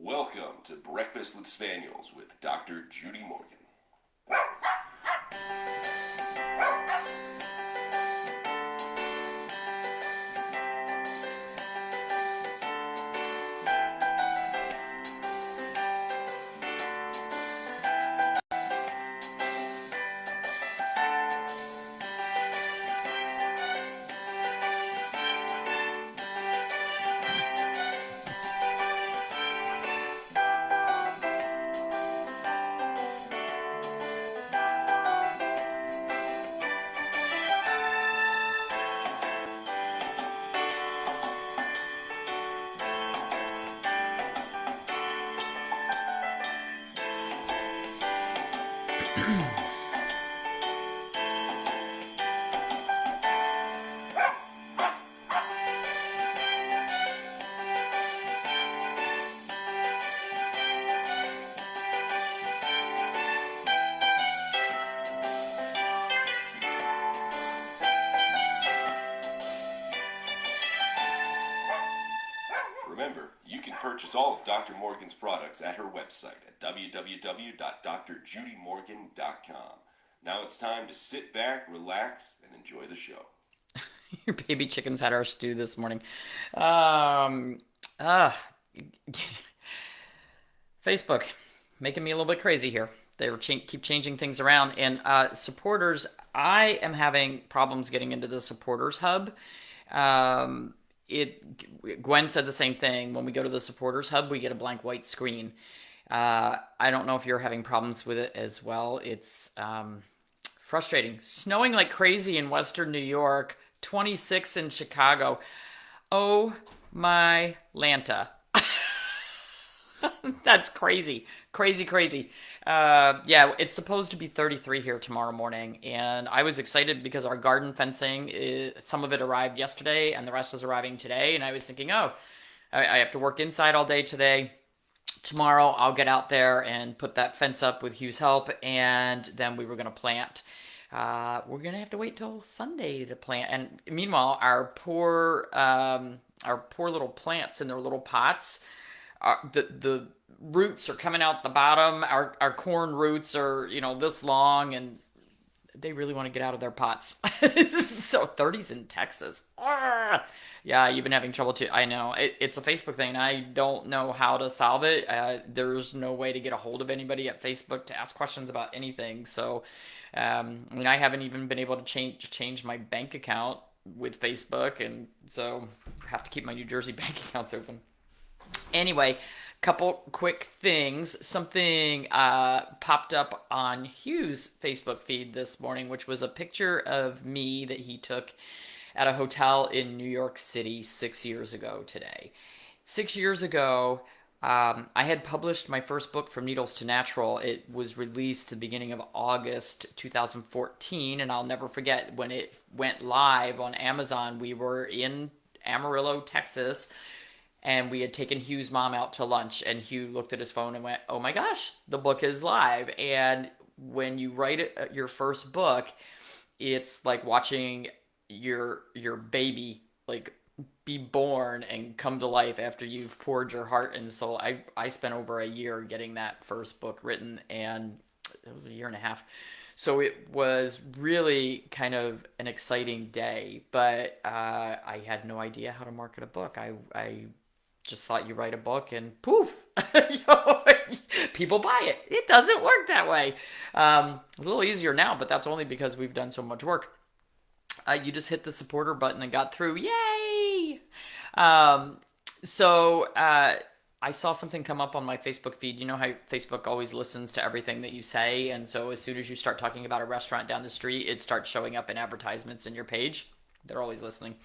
Welcome to Breakfast with Spaniels with Dr. Judy Morgan. Remember, you can purchase all of Dr. Morgan's products at her website at www.drjudymorgan.com. Now it's time to sit back, relax, and enjoy the show. Your baby chickens had our stew this morning. Um, uh, Facebook making me a little bit crazy here. They keep changing things around, and supporters. I am having problems getting into the supporters hub. Gwen said the same thing. When we go to the supporters hub, we get a blank white screen. I don't know if you're having problems with it as well. It's frustrating. Snowing like crazy in Western New York. 26 in Chicago. Oh my Lanta. That's crazy. Crazy, crazy. Yeah, it's supposed to be 33 here tomorrow morning. And I was excited because our garden fencing, some of it arrived yesterday and the rest is arriving today. And I was thinking, oh, I have to work inside all day today. Tomorrow I'll get out there and put that fence up with Hugh's help. And then we were going to plant. We're going to have to wait till Sunday to plant. And meanwhile, our poor little plants in their little pots, the roots are coming out the bottom. Our corn roots are this long, and they really want to get out of their pots. So 30s in Texas. Ah! Yeah, you've been having trouble too. I know it's a Facebook thing. I don't know how to solve it. There's no way to get a hold of anybody at Facebook to ask questions about anything. So, I haven't even been able to change my bank account with Facebook, and so I have to keep my New Jersey bank accounts open. Anyway, couple quick things. Something popped up on Hugh's Facebook feed this morning, which was a picture of me that he took at a hotel in New York City 6 years ago today. 6 years ago, I had published my first book, From Needles to Natural. It was released the beginning of August 2014, and I'll never forget when it went live on Amazon. We were in Amarillo, Texas, and we had taken Hugh's mom out to lunch, and Hugh looked at his phone and went, "Oh my gosh, the book is live." And when you write your first book, it's like watching your baby like be born and come to life after you've poured your heart and soul. I spent over a year getting that first book written, and it was a year and a half. So it was really kind of an exciting day, but I had no idea how to market a book. I just thought you write a book and poof, people buy it. It doesn't work that way. It's a little easier now, but that's only because we've done so much work. You just hit the supporter button and got through. Yay! So I saw something come up on my Facebook feed. You know how Facebook always listens to everything that you say, and so as soon as you start talking about a restaurant down the street, it starts showing up in advertisements in your page. They're always listening.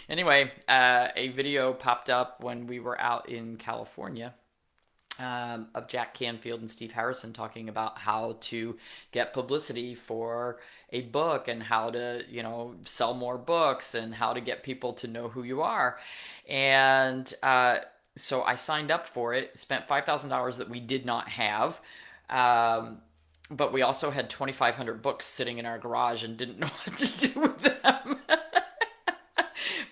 Anyway, a video popped up when we were out in California, of Jack Canfield and Steve Harrison talking about how to get publicity for a book and how to, sell more books and how to get people to know who you are. And so I signed up for it, spent $5,000 that we did not have. But we also had 2,500 books sitting in our garage and didn't know what to do with them.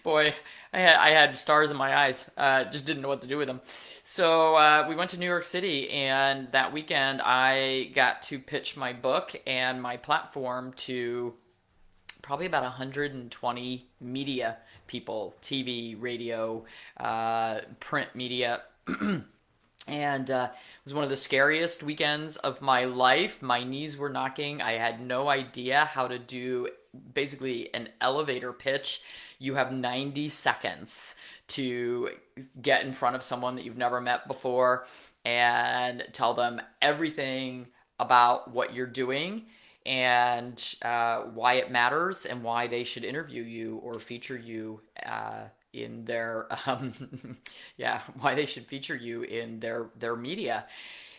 Boy, I had stars in my eyes. Just didn't know what to do with them. So we went to New York City, and that weekend I got to pitch my book and my platform to probably about 120 media people, TV, radio, print media. And it was one of the scariest weekends of my life. My knees were knocking. I had no idea how to do basically an elevator pitch. You have 90 seconds to get in front of someone that you've never met before and tell them everything about what you're doing and why it matters and why they should interview you or feature you in their yeah, why they should feature you in their media.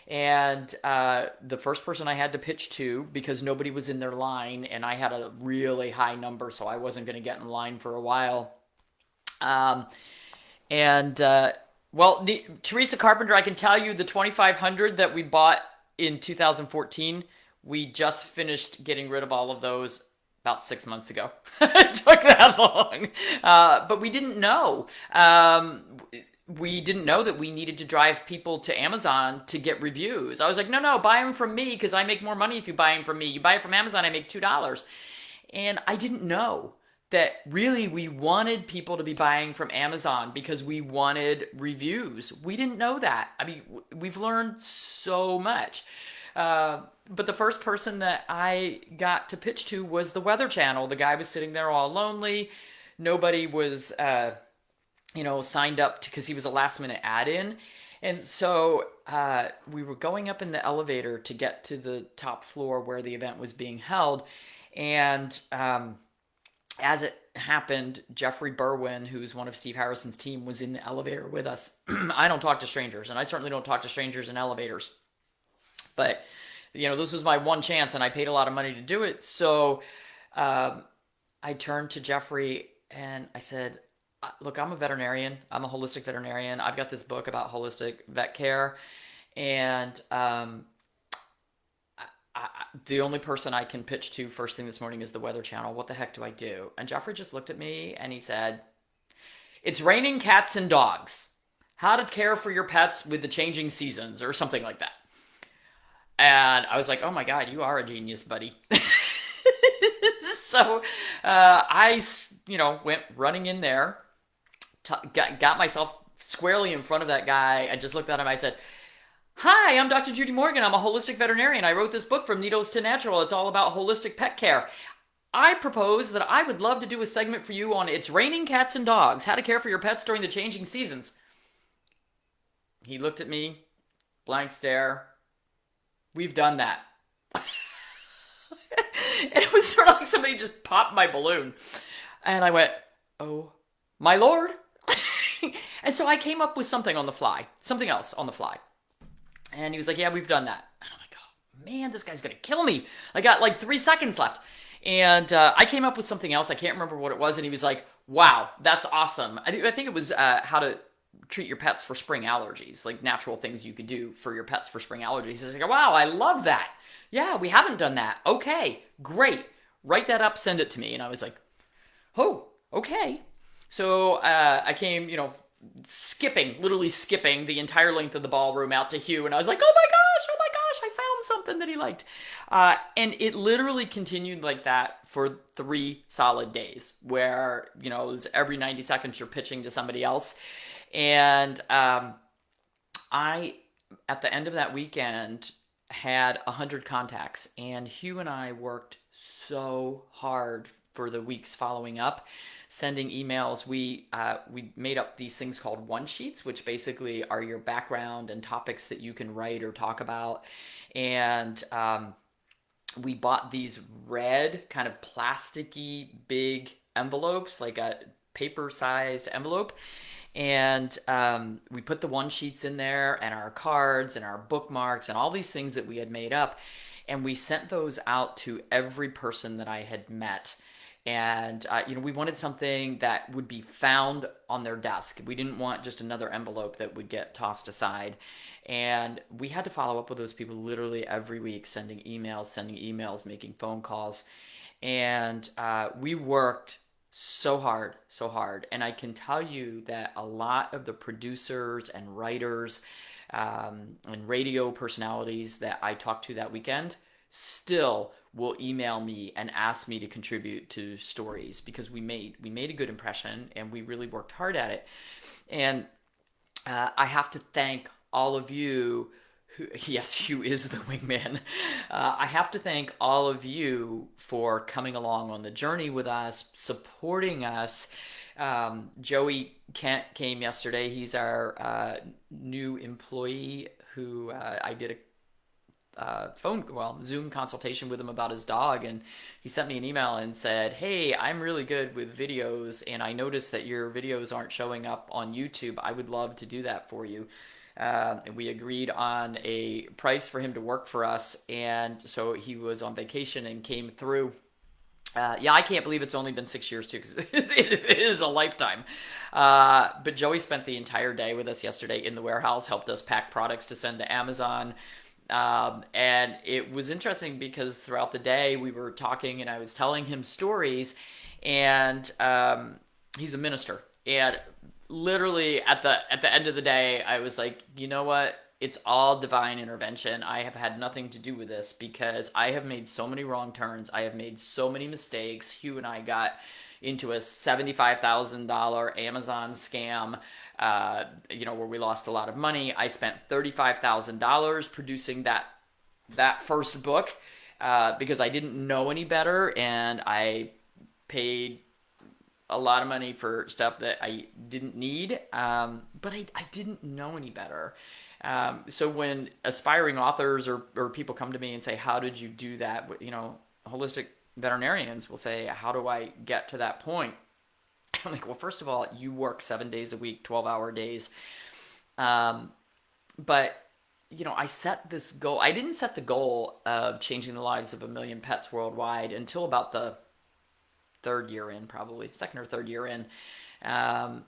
And the first person I had to pitch to, because nobody was in their line and I had a really high number, so I wasn't going to get in line for a while. Um, and well, Teresa Carpenter, I can tell you the 2500 that we bought in 2014, we just finished getting rid of all of those about 6 months ago. It took that long. But we didn't know. We didn't know that we needed to drive people to Amazon to get reviews. I was like, no, buy them from me because I make more money if you buy them from me. You buy it from Amazon, I make $2. And I didn't know that really we wanted people to be buying from Amazon because we wanted reviews. We didn't know that. I mean, we've learned so much. But the first person that I got to pitch to was the Weather Channel. The guy was sitting there all lonely. Nobody was, signed up because he was a last minute add-in. And so we were going up in the elevator to get to the top floor where the event was being held. And as it happened, Jeffrey Berwin, who's one of Steve Harrison's team, was in the elevator with us. I don't talk to strangers, and I certainly don't talk to strangers in elevators. But, this was my one chance, and I paid a lot of money to do it. So I turned to Jeffrey, and I said, look, I'm a veterinarian. I'm a holistic veterinarian. I've got this book about holistic vet care. And the only person I can pitch to first thing this morning is the Weather Channel. What the heck do I do? And Jeffrey just looked at me, and he said, it's raining cats and dogs. How to care for your pets with the changing seasons, or something like that. And I was like, oh my God, you are a genius, buddy. So I, went running in there, got myself squarely in front of that guy. I just looked at him. I said, hi, I'm Dr. Judy Morgan. I'm a holistic veterinarian. I wrote this book, From Needles to Natural. It's all about holistic pet care. I propose that I would love to do a segment for you on It's Raining Cats and Dogs, how to care for your pets during the changing seasons. He looked at me, blank stare. We've done that. It was sort of like somebody just popped my balloon. And I went, oh, my Lord. And so I came up with something else on the fly. And he was like, yeah, we've done that. And I'm like, oh, man, this guy's going to kill me. I got like 3 seconds left. And I came up with something else. I can't remember what it was. And he was like, wow, that's awesome. I think it was how to treat your pets for spring allergies, like natural things you could do for your pets for spring allergies. He's like, wow, I love that. Yeah, we haven't done that. Okay, great. Write that up, send it to me. And I was like, oh, okay. So I came, literally skipping the entire length of the ballroom out to Hugh. And I was like, oh my gosh, I found something that he liked. And it literally continued like that for 3 solid days where, it was every 90 seconds you're pitching to somebody else. And I, at the end of that weekend, had 100 contacts. And Hugh and I worked so hard for the weeks following up, sending emails. We made up these things called one sheets, which basically are your background and topics that you can write or talk about. And we bought these red kind of plasticky big envelopes, like a paper-sized envelope. And we put the one sheets in there and our cards and our bookmarks and all these things that we had made up. And we sent those out to every person that I had met. And, we wanted something that would be found on their desk. We didn't want just another envelope that would get tossed aside. And we had to follow up with those people literally every week, sending emails, making phone calls. And we worked So hard, so hard. And I can tell you that a lot of the producers and writers and radio personalities that I talked to that weekend still will email me and ask me to contribute to stories because we made a good impression and we really worked hard at it. And I have to thank all of you. Who, yes, you is the wingman. I have to thank all of you for coming along on the journey with us, supporting us. Joey Kent came yesterday. He's our new employee who I did a Zoom consultation with him about his dog, and he sent me an email and said, "Hey, I'm really good with videos, and I noticed that your videos aren't showing up on YouTube. I would love to do that for you." And we agreed on a price for him to work for us, and so he was on vacation and came through. Yeah, I can't believe it's only been 6 years too, because it is a lifetime. But Joey spent the entire day with us yesterday in the warehouse, helped us pack products to send to Amazon. And it was interesting because throughout the day we were talking and I was telling him stories, and he's a minister. And literally at the end of the day, I was like, you know what? It's all divine intervention. I have had nothing to do with this because I have made so many wrong turns. I have made so many mistakes. Hugh and I got into a $75,000 Amazon scam, where we lost a lot of money. I spent $35,000 producing that first book because I didn't know any better, and I paid a lot of money for stuff that I didn't need, but I didn't know any better. So when aspiring authors or people come to me and say, "How did you do that?" Holistic veterinarians will say, "How do I get to that point?" I'm like, well, first of all, you work 7 days a week, 12-hour days. But I set this goal. I didn't set the goal of changing the lives of 1 million pets worldwide until about the third year in, probably second or third year in. And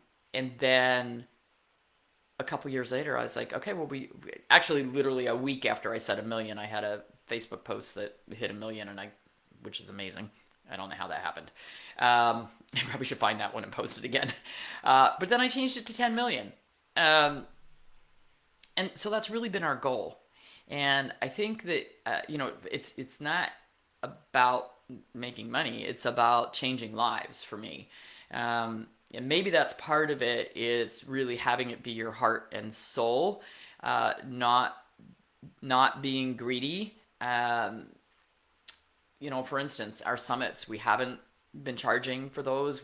then a couple years later, I was like, okay, well, we actually literally a week after I said 1 million, I had a Facebook post that hit 1 million, which is amazing. I don't know how that happened. I probably should find that one and post it again. But then I changed it to 10 million. And so that's really been our goal. And I think that, it's not about making money. It's about changing lives for me. And maybe that's part of it. It's really having it be your heart and soul, not being greedy. For instance, our summits, we haven't been charging for those.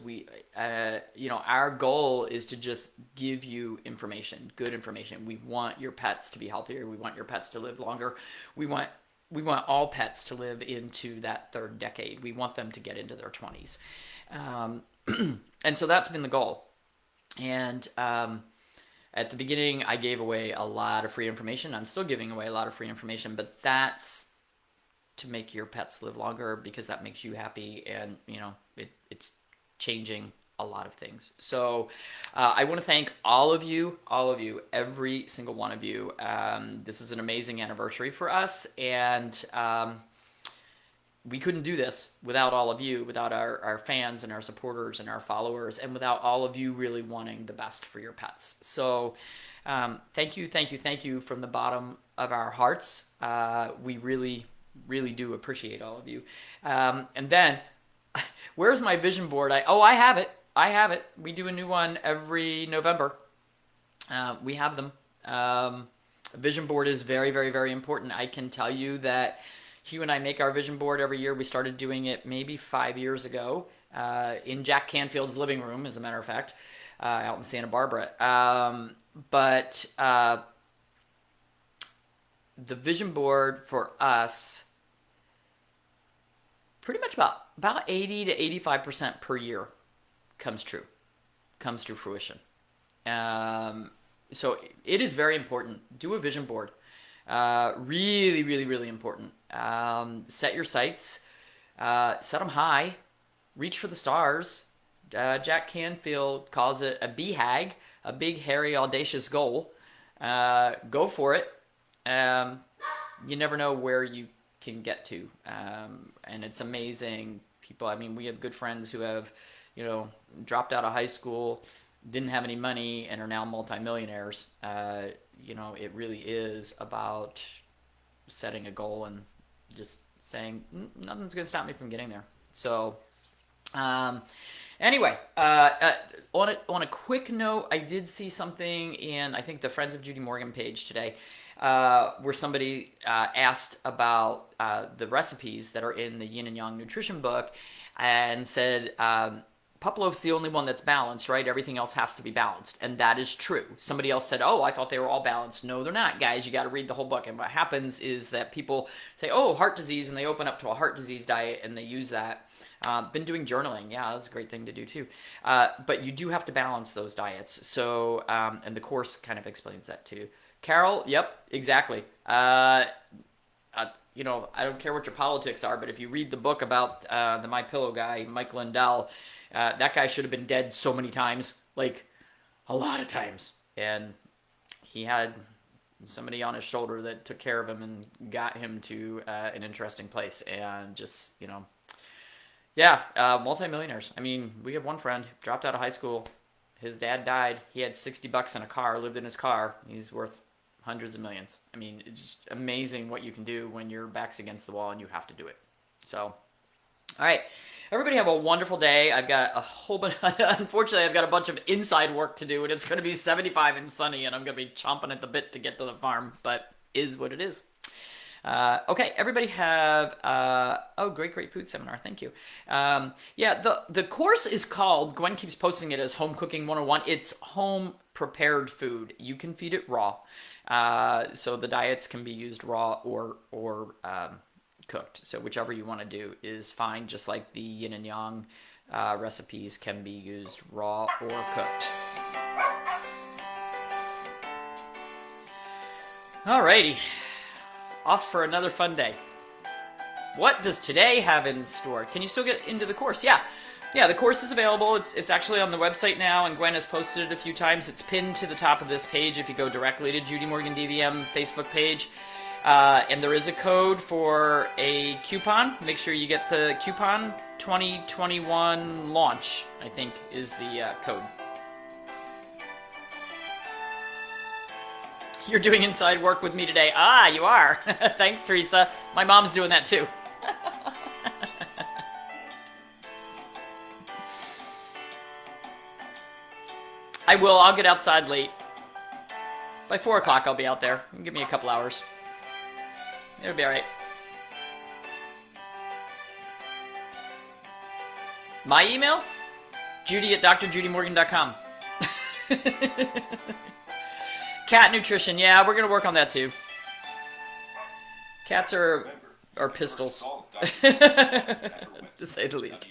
Our goal is to just give you information, good information. We want your pets to be healthier. We want your pets to live longer. We want all pets to live into that third decade. We want them to get into their 20s. And so that's been the goal. And at the beginning, I gave away a lot of free information. I'm still giving away a lot of free information, but that's to make your pets live longer because that makes you happy, and it's changing a lot of things. So I want to thank all of you, every single one of you. This is an amazing anniversary for us, and we couldn't do this without all of you, without our fans and our supporters and our followers, and without all of you really wanting the best for your pets. So thank you from the bottom of our hearts. We really do appreciate all of you. And then, where's my vision board? I have it. We do a new one every November. We have them. A vision board is very, very, very important. I can tell you that Hugh and I make our vision board every year. We started doing it maybe 5 years ago in Jack Canfield's living room, as a matter of fact, out in Santa Barbara. But the vision board for us, pretty much about 80 to 85% per year comes to fruition. So it is very important. Do a vision board. Really, really, really important. Set your sights. Set them high. Reach for the stars. Jack Canfield calls it a BHAG, a big, hairy, audacious goal. Go for it. You never know where you can get to. And it's amazing. People, we have good friends who have dropped out of high school, didn't have any money, and are now multimillionaires. It really is about setting a goal and just saying nothing's going to stop me from getting there. So, anyway, on a quick note, I did see something in, I think, the Friends of Judy Morgan page today, where somebody asked about the recipes that are in the Yin and Yang nutrition book, and said, pup loaf's the only one that's balanced, right? Everything else has to be balanced. And that is true. Somebody else said, oh, I thought they were all balanced. No, they're not, guys. You got to read the whole book. And what happens is that people say, oh, heart disease, and they open up to a heart disease diet, and they use that. Been doing journaling. Yeah, that's a great thing to do, too. But you do have to balance those diets. So, and the course kind of explains that, too. Carol, yep, exactly. I don't care what your politics are, but if you read the book about the My Pillow guy, Mike Lindell, that guy should have been dead so many times, like a lot of times. And he had somebody on his shoulder that took care of him and got him to an interesting place. And just, multimillionaires. I mean, we have one friend, dropped out of high school. His dad died. He had $60 in a car, lived in his car. He's worth hundreds of millions. I mean, it's just amazing what you can do when your back's against the wall and you have to do it. So, all right. Everybody have a wonderful day. I've got a whole bunch, unfortunately, I've got a bunch of inside work to do, and it's going to be 75 and sunny, and I'm going to be chomping at the bit to get to the farm, but is what it is. Okay, everybody have, great food seminar. Thank you. The course is called, Gwen keeps posting it as Home Cooking 101. It's home prepared food. You can feed it raw. So the diets can be used raw or cooked. So whichever you want to do is fine, just like the yin and yang recipes can be used raw or cooked. Alrighty. Off for another fun day. What does today have in store? Can you still get into the course? Yeah, the course is available. It's actually on the website now, and Gwen has posted it a few times. It's pinned to the top of this page if you go directly to Judy Morgan DVM Facebook page. And there is a code for a coupon. Make sure you get the coupon. 2021 launch, I think, is the code. You're doing inside work with me today. Ah, you are. Thanks, Teresa. My mom's doing that too. I will. I'll get outside late. By 4 o'clock, I'll be out there. Give me a couple hours. It'll be all right. My email? Judy@drjudymorgan.com. Cat nutrition. Yeah, we're going to work on that too. Cats are pistols, to say the least.